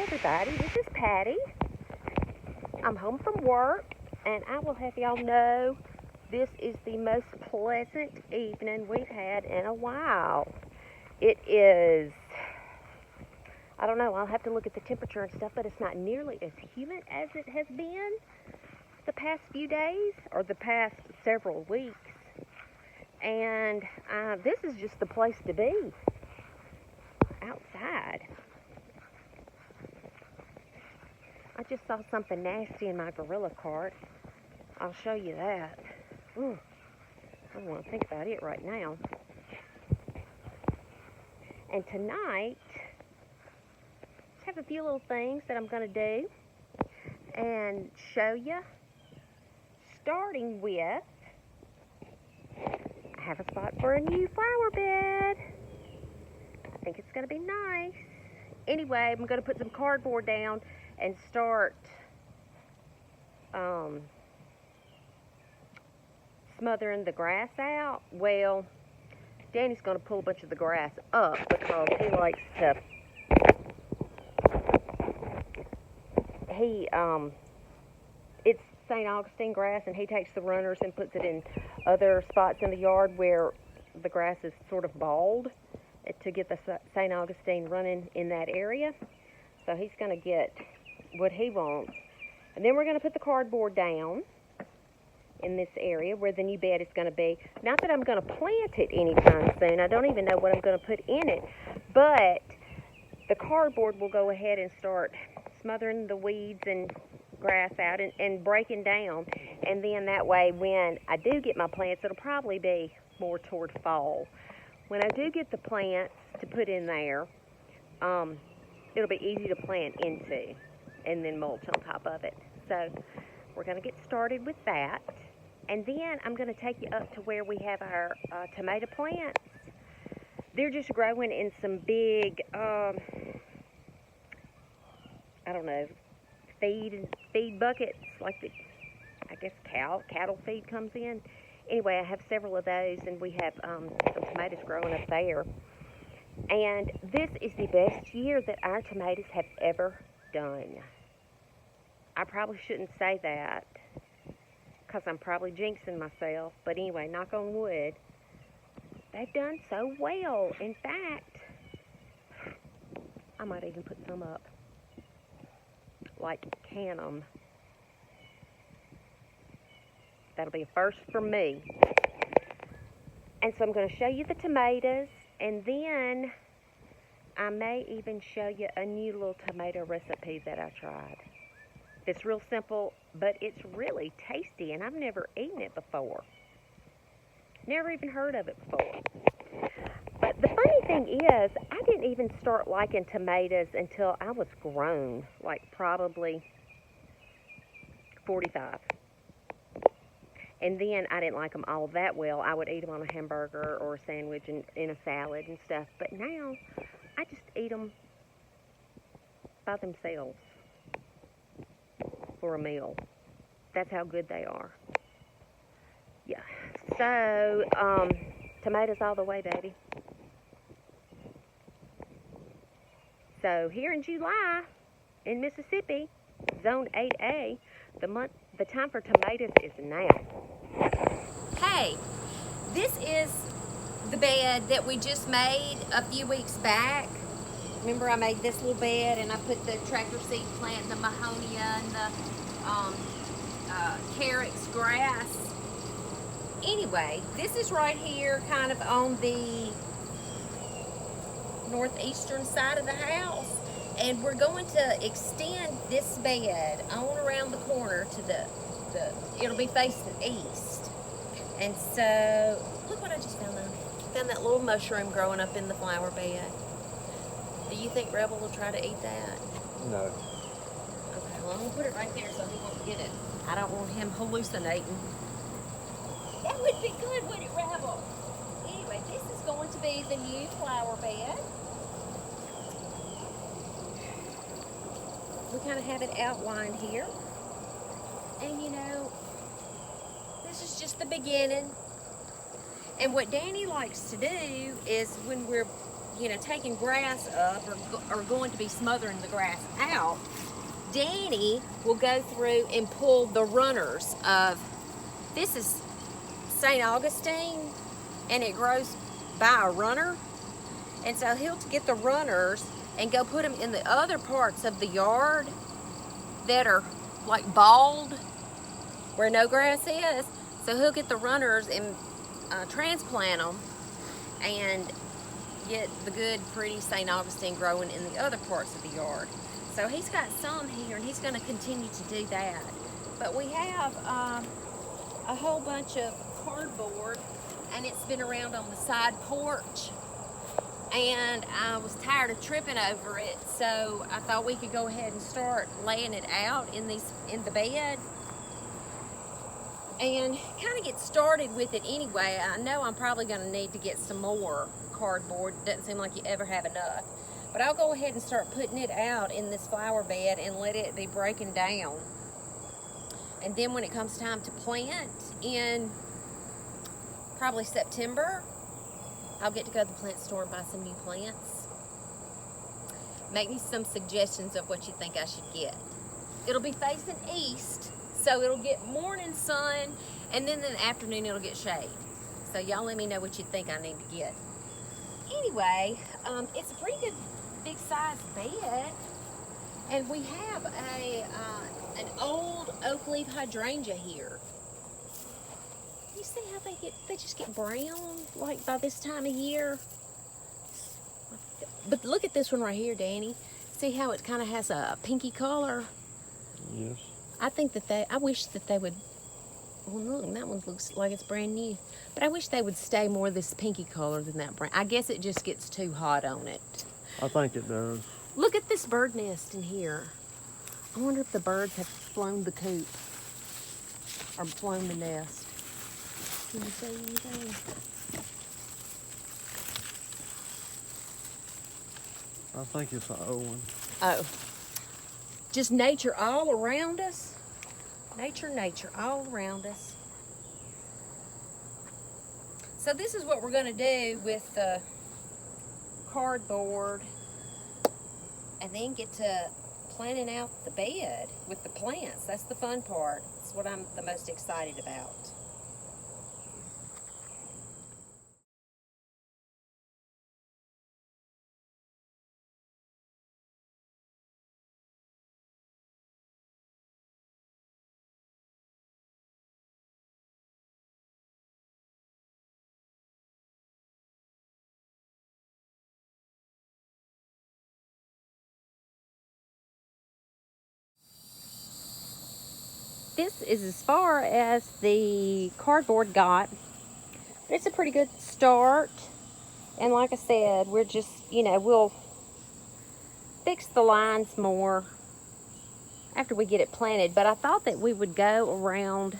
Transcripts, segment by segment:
everybody, this is Patty. I'm home from work, and I will have y'all know this is the most pleasant evening we've had in a while. It is, I don't know, I'll have to look at the temperature and stuff, but it's not nearly as humid as it has been the past few days or the past several weeks. And this is just the place to be, outside. I just saw something nasty in my gorilla cart. I'll show you that. Ooh, I don't want to think about it right now. And tonight, just have a few little things that I'm going to do and show you. Starting with, I have a spot for a new flower bed. I think it's going to be nice. Anyway, I'm going to put some cardboard down and start smothering the grass out. Well, Danny's going to pull a bunch of the grass up because he likes to, it's St. Augustine grass, and he takes the runners and puts it in other spots in the yard where the grass is sort of bald to get the St. Augustine running in that area. So he's going to get what he wants. And then we're going to put the cardboard down in this area where the new bed is going to be. Not that I'm going to plant it anytime soon. I don't even know what I'm going to put in it. But the cardboard will go ahead and start smothering the weeds and grass out and breaking down. And then that way when I do get my plants, it'll probably be more toward fall. When I do get the plants to put in there, it'll be easy to plant into and then mulch on top of it. So we're going to get started with that. And then I'm going to take you up to where we have our tomato plants. They're just growing in some big, I don't know, feed buckets, like the, I guess cattle feed comes in. Anyway, I have several of those, and we have some tomatoes growing up there. And this is the best year that our tomatoes have ever done. I probably shouldn't say that because I'm probably jinxing myself. But anyway, knock on wood. They've done so well. In fact, I might even put some up. Like can them. That'll be a first for me. And so I'm going to show you the tomatoes. And then I may even show you a new little tomato recipe that I tried. It's real simple, but it's really tasty, and I've never eaten it before. Never even heard of it before. But the funny thing is, I didn't even start liking tomatoes until I was grown, like probably 45. And then I didn't like them all that well. I would eat them on a hamburger or a sandwich and in a salad and stuff. But now, I just eat them by themselves for a meal. That's how good they are. Yeah. So, tomatoes all the way, baby. So, here in July, in Mississippi, Zone 8A, the time for tomatoes is now. Hey, this is the bed that we just made a few weeks back. Remember I made this little bed and I put the tractor seed plant and the mahonia and the carrots grass. Anyway, this is right here kind of on the northeastern side of the house. And we're going to extend this bed on around the corner to it'll be facing east. And so, look what I just found on it. Found that little mushroom growing up in the flower bed. Do you think Rebel will try to eat that? No. Okay, well I'm going to put it right there so he won't get it. I don't want him hallucinating. That would be good, wouldn't it, Rebel? Anyway, this is going to be the new flower bed. We kind of have it outlined here. And you know, this is just the beginning. And what Danny likes to do is when we're you know, taking grass up or going to be smothering the grass out, Danny will go through and pull the runners of, this is St. Augustine, and it grows by a runner. And so he'll get the runners and go put them in the other parts of the yard that are like bald, where no grass is. So he'll get the runners and transplant them and get the good, pretty St. Augustine growing in the other parts of the yard. So he's got some here, and he's going to continue to do that. But we have a whole bunch of cardboard, and it's been around on the side porch. And I was tired of tripping over it, so I thought we could go ahead and start laying it out in the bed and kind of get started with it anyway. I know I'm probably going to need to get some more cardboard. It doesn't seem like you ever have enough. But I'll go ahead and start putting it out in this flower bed and let it be breaking down. And then when it comes time to plant in probably September, I'll get to go to the plant store and buy some new plants. Make me some suggestions of what you think I should get. It'll be facing east, so it'll get morning sun, and then in the afternoon it'll get shade. So y'all let me know what you think I need to get. Anyway, it's a pretty good big size bed, and we have an old oak leaf hydrangea here. You see how they just get brown like by this time of year? But look at this one right here, Danny. See how it kind of has a pinky color? Yes. I wish that they would, well look, that one looks like it's brand new. But I wish they would stay more this pinky color than that brown. I guess it just gets too hot on it. I think it does. Look at this bird nest in here. I wonder if the birds have flown the coop or flown the nest. Can you see anything? I think it's an old one. Oh. Just nature all around us. Nature all around us. So this is what we're going to do with the cardboard, and then get to planning out the bed with the plants. That's the fun part. That's what I'm the most excited about. This is as far as the cardboard got. But it's a pretty good start. And like I said, we're just, we'll fix the lines more after we get it planted. But I thought that we would go around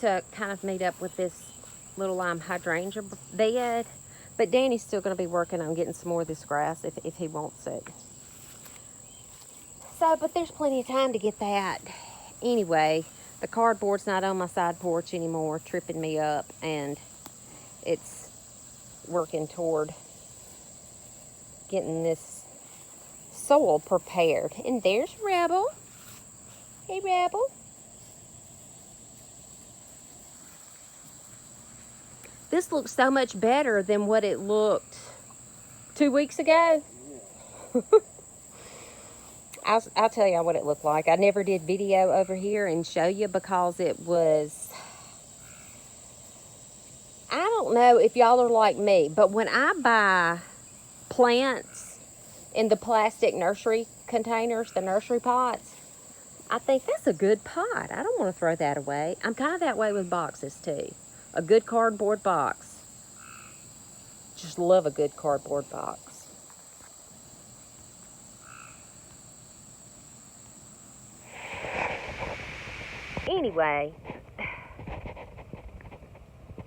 to kind of meet up with this little hydrangea bed. But Danny's still going to be working on getting some more of this grass if he wants it. So, but there's plenty of time to get that. Anyway, the cardboard's not on my side porch anymore, tripping me up, and it's working toward getting this soil prepared. And there's Rebel. Hey, Rebel. This looks so much better than what it looked 2 weeks ago. I'll tell you what it looked like. I never did video over here and show you because it was, I don't know if y'all are like me, but when I buy plants in the plastic nursery containers, the nursery pots, I think that's a good pot. I don't want to throw that away. I'm kind of that way with boxes too. A good cardboard box. Just love a good cardboard box. Anyway,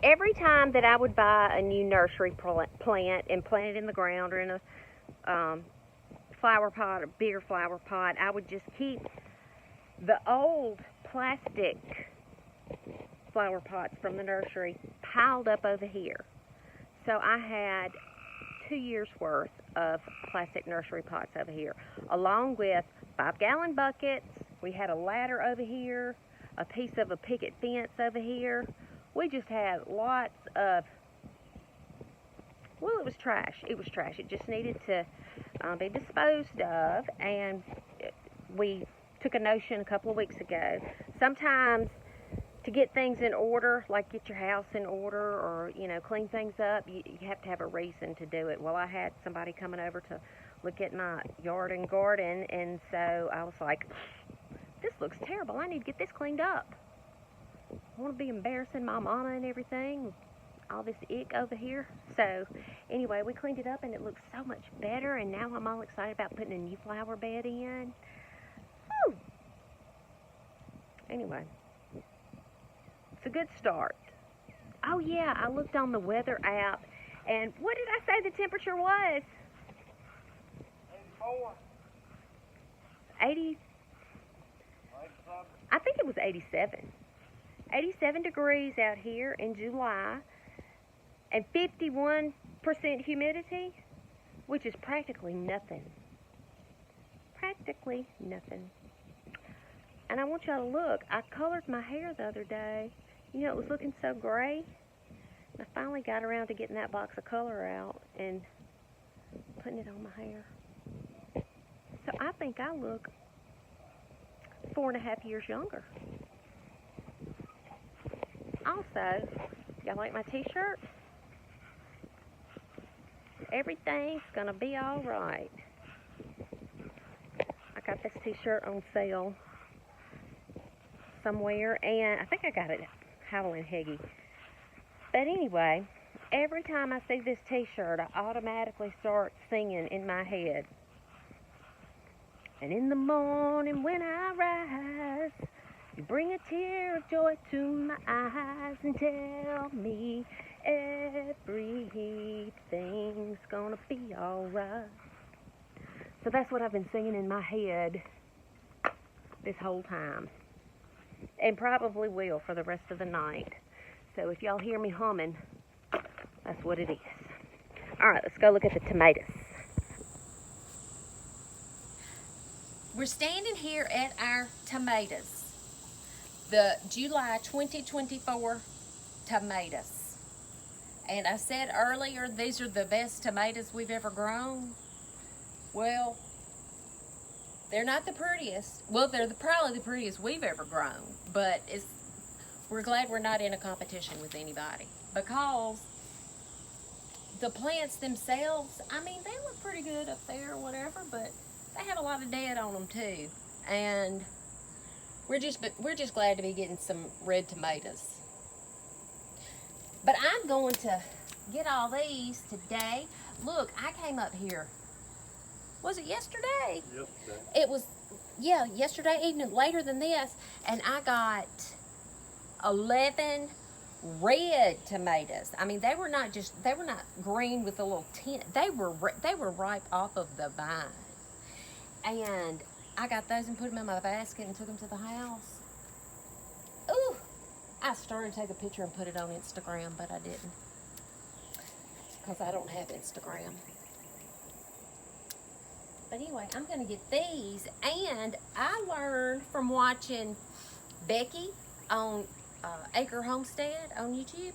every time that I would buy a new nursery plant and plant it in the ground or in a flower pot, a bigger flower pot, I would just keep the old plastic flower pots from the nursery piled up over here. So I had 2 years worth of plastic nursery pots over here, along with 5-gallon buckets. We had a ladder over here, a piece of a picket fence over here. We just had lots of, well, it was trash. It was trash. It just needed to be disposed of, and we took a notion a couple of weeks ago. Sometimes to get things in order, like get your house in order or, clean things up, you have to have a reason to do it. Well, I had somebody coming over to look at my yard and garden, and so I was like, this looks terrible. I need to get this cleaned up. I want to be embarrassing my mama and everything. All this ick over here. So anyway, we cleaned it up and it looks so much better, and now I'm all excited about putting a new flower bed in. Whew. Anyway, it's a good start. Oh yeah, I looked on the weather app, and what did I say the temperature was? 84. 80. I think it was 87. 87 degrees out here in July, and 51% humidity, which is practically nothing. Practically nothing. And I want y'all to look. I colored my hair the other day. It was looking so gray. And I finally got around to getting that box of color out and putting it on my hair. So I think I look 4.5 years younger. Also, y'all like my t-shirt? Everything's gonna be all right. I got this t-shirt on sale somewhere, and I think I got it at Howlin' Heggy. But anyway, every time I see this t-shirt, I automatically start singing in my head. And in the morning when I rise, you bring a tear of joy to my eyes and tell me everything's gonna be alright. So that's what I've been singing in my head this whole time. And probably will for the rest of the night. So if y'all hear me humming, that's what it is. Alright, let's go look at the tomatoes. We're standing here at our tomatoes. The July 2024 tomatoes. And I said earlier, these are the best tomatoes we've ever grown. Well, they're not the prettiest. Well, they're probably the prettiest we've ever grown. But we're glad we're not in a competition with anybody. Because the plants themselves, I mean, they look pretty good up there or whatever, but they have a lot of dead on them too. And we're just glad to be getting some red tomatoes. But I'm going to get all these today. Look, I came up here. Was it yesterday? Yesterday. It was, yeah, yesterday evening, later than this, and I got 11 red tomatoes. I mean, they were not green with a little tint. They were ripe off of the vine. And I got those and put them in my basket and took them to the house. Ooh, I started to take a picture and put it on Instagram, but I didn't. Because I don't have Instagram. But anyway, I'm going to get these. And I learned from watching Becky on Acre Homestead on YouTube.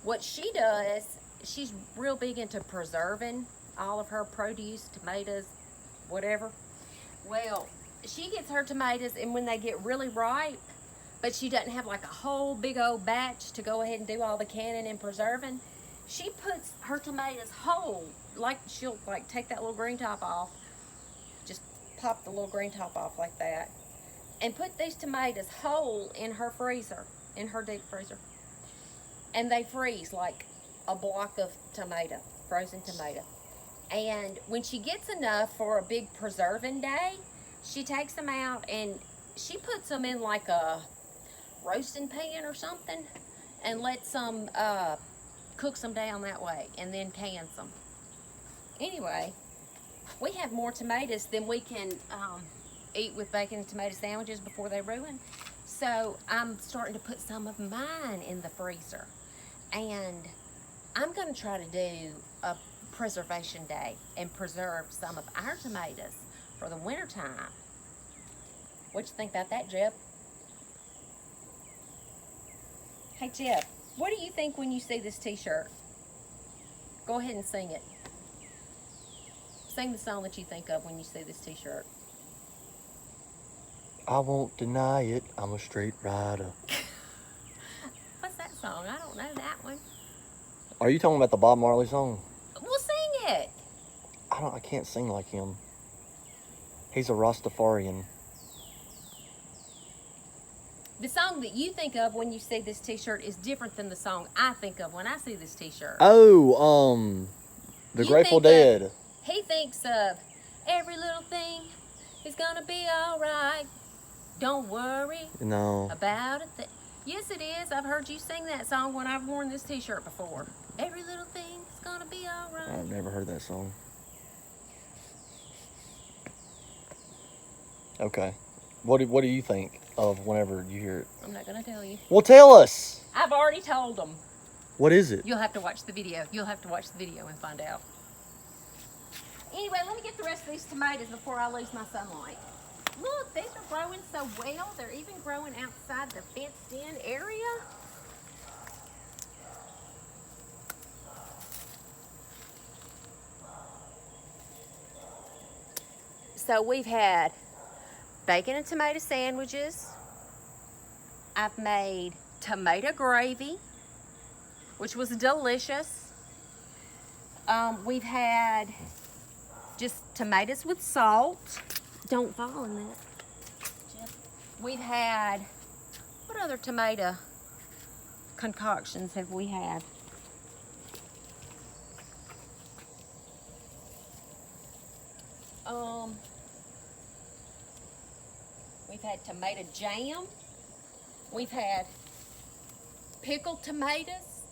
What she does, she's real big into preserving all of her produce, tomatoes, whatever. Well, she gets her tomatoes, and when they get really ripe, but she doesn't have like a whole big old batch to go ahead and do all the canning and preserving, she puts her tomatoes whole. Like, she'll like take that little green top off, just pop the little green top off like that, and put these tomatoes whole in her freezer, in her deep freezer. And they freeze like a block of tomato, frozen tomato. And when she gets enough for a big preserving day, she takes them out and she puts them in like a roasting pan or something and lets them, cooks them down that way and then cans them. Anyway, we have more tomatoes than we can eat with bacon and tomato sandwiches before they ruin. So I'm starting to put some of mine in the freezer. And I'm going to try to do a Preservation Day and preserved some of our tomatoes for the winter time. What you think about that, Jeb? Hey, Jeb, what do you think when you see this t-shirt? Go ahead and sing it. Sing the song that you think of when you see this t-shirt. I won't deny it, I'm a straight rider. What's that song? I don't know that one. Are you talking about the Bob Marley song? Well, sing it. I can't sing like him. He's a Rastafarian. The song that you think of when you see this t-shirt is different than the song I think of when I see this t-shirt. Oh, the You Grateful think of- Dead. He thinks of every little thing is gonna be alright. Don't worry No. about it. Yes, it is. I've heard you sing that song when I've worn this t-shirt before. Every little thing is gonna be alright. I've never heard that song. Okay. What do you think of whenever you hear it? I'm not gonna tell you. Well, tell us. I've already told them. What is it? You'll have to watch the video. You'll have to watch the video and find out. Anyway, let me get the rest of these tomatoes before I lose my sunlight. Look, these are growing so well. They're even growing outside the fenced-in area. So we've had bacon and tomato sandwiches. I've made tomato gravy, which was delicious. We've had just tomatoes with salt. Don't fall in that. We've had, what other tomato concoctions have we had? We've had tomato jam. We've had pickled tomatoes.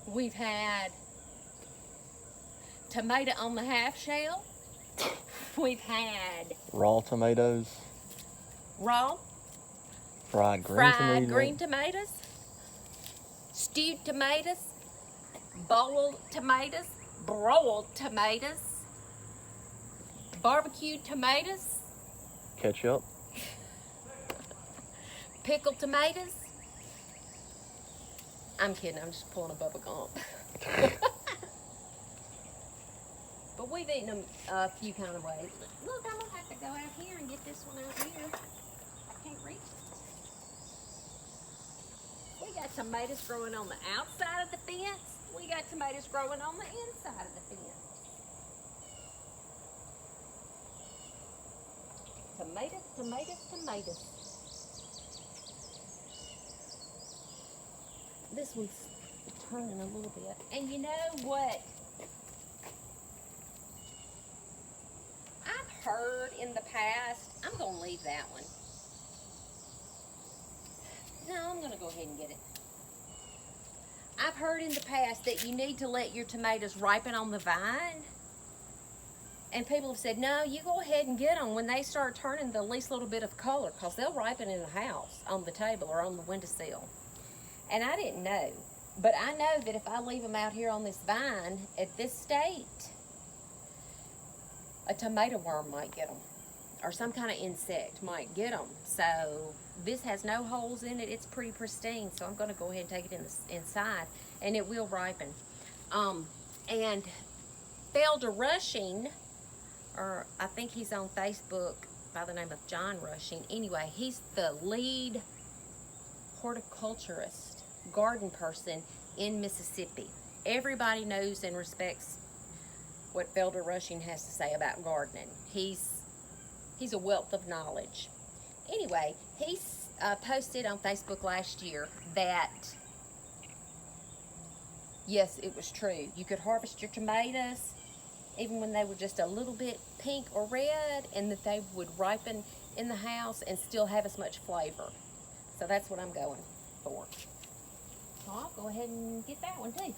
We've had tomato on the half shell. We've had Raw tomatoes. raw Fried green tomatoes, stewed tomatoes, boiled tomatoes, broiled tomatoes, barbecued tomatoes, Ketchup. pickled tomatoes. I'm kidding, I'm just pulling a Bubba Gump. But we've eaten them a few kind of ways. Look, I'm gonna have to go out here and get this one out here. I can't reach it. We got tomatoes growing on the outside of the fence. We got tomatoes growing on the inside of the fence. Tomatoes, tomatoes, tomatoes. This one's turning a little bit. And you know what? I've heard in the past, I'm going to leave that one. No, I'm going to go ahead and get it. I've heard in the past that you need to let your tomatoes ripen on the vine. And people have said, no, you go ahead and get them when they start turning the least little bit of color, because they'll ripen in the house, on the table, or on the windowsill. And I didn't know. But I know that if I leave them out here on this vine at this state, a tomato worm might get them, or some kind of insect might get them. So this has no holes in it. It's pretty pristine. So I'm going to go ahead and take it inside, and it will ripen. And Felder Rushing, or I think he's on Facebook by the name of John Rushing. Anyway, he's the lead horticulturist, garden person in Mississippi. Everybody knows and respects what Felder Rushing has to say about gardening. He's a wealth of knowledge. Anyway, he posted on Facebook last year that, yes, it was true. You could harvest your tomatoes even when they were just a little bit pink or red, and that they would ripen in the house and still have as much flavor. So that's what I'm going for. So I'll go ahead and get that one too.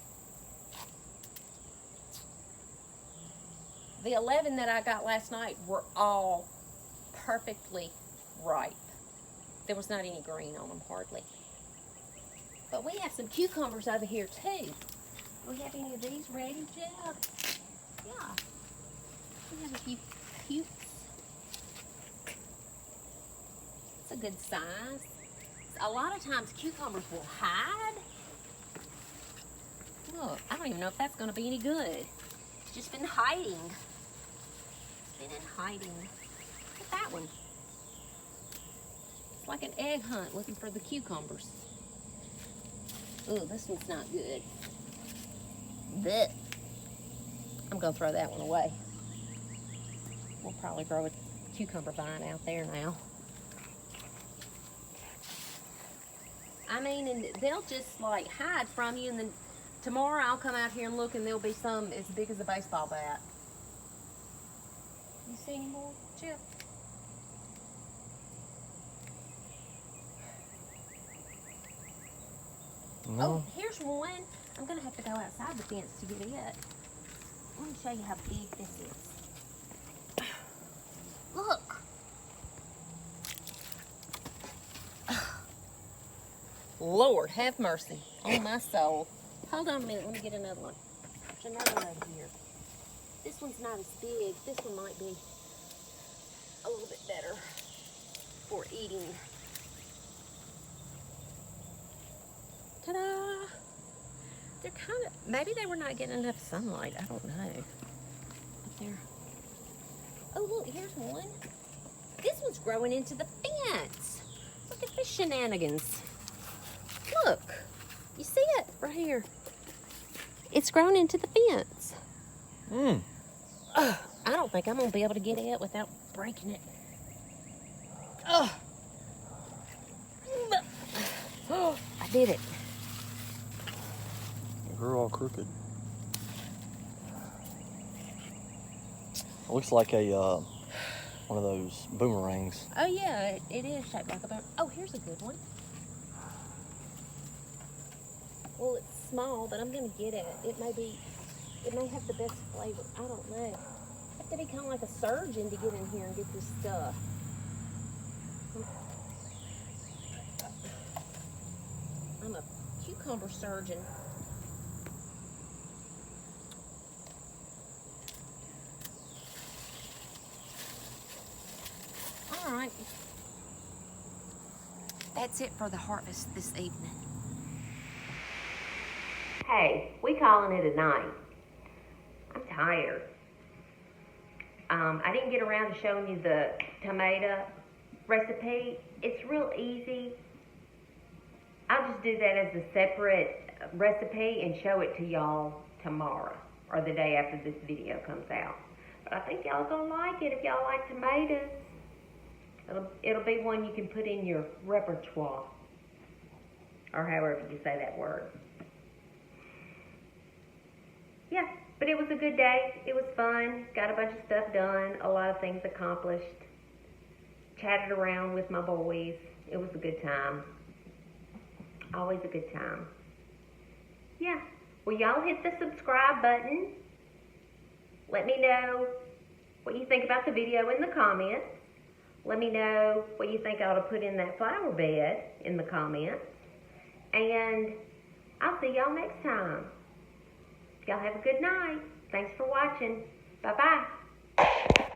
The 11 that I got last night were all perfectly ripe. There was not any green on them, hardly. But we have some cucumbers over here too. Do we have any of these ready, Jeff? Yeah. We have a few cutes. It's a good size. A lot of times cucumbers will hide. Look, I don't even know if that's going to be any good. It's just been hiding. It's been in hiding. Look at that one. It's like an egg hunt looking for the cucumbers. Oh, this one's not good. But I'm going to throw that one away. We'll probably grow a cucumber vine out there now. I mean, and they'll just like hide from you, and then tomorrow I'll come out here and look, and there'll be some as big as a baseball bat. You see any more, Chip? No. Oh, here's one. I'm gonna have to go outside the fence to get it. Let me show you how big this is. Look. Lord, have mercy on my soul. Hold on a minute, let me get another one. There's another one over here. This one's not as big. This one might be a little bit better for eating. Ta-da! They're kind of, maybe they were not getting enough sunlight. I don't know. But they're, oh look, here's one. This one's growing into the fence. Look at the shenanigans. Look, you see it right here. It's grown into the fence. I don't think I'm gonna be able to get it without breaking it. Oh, I did it. It grew all crooked. It looks like a one of those boomerangs. Oh yeah, it is shaped like a bone. Oh, here's a good one. Well, it's small, but I'm gonna get it. It may have the best flavor. I don't know. I have to be kind of like a surgeon to get in here and get this stuff. I'm a cucumber surgeon. All right. That's it for the harvest this evening. Hey, we calling it a night. I'm tired. I didn't get around to showing you the tomato recipe. It's real easy. I'll just do that as a separate recipe and show it to y'all tomorrow or the day after this video comes out. But I think y'all gonna like it if y'all like tomatoes. It'll be one you can put in your repertoire, or however you say that word. Yeah, but it was a good day. It was fun. Got a bunch of stuff done. A lot of things accomplished. Chatted around with my boys. It was a good time. Always a good time. Yeah. Well, y'all hit the subscribe button. Let me know what you think about the video in the comments. Let me know what you think I ought to put in that flower bed in the comments. And I'll see y'all next time. Y'all have a good night. Thanks for watching. Bye-bye.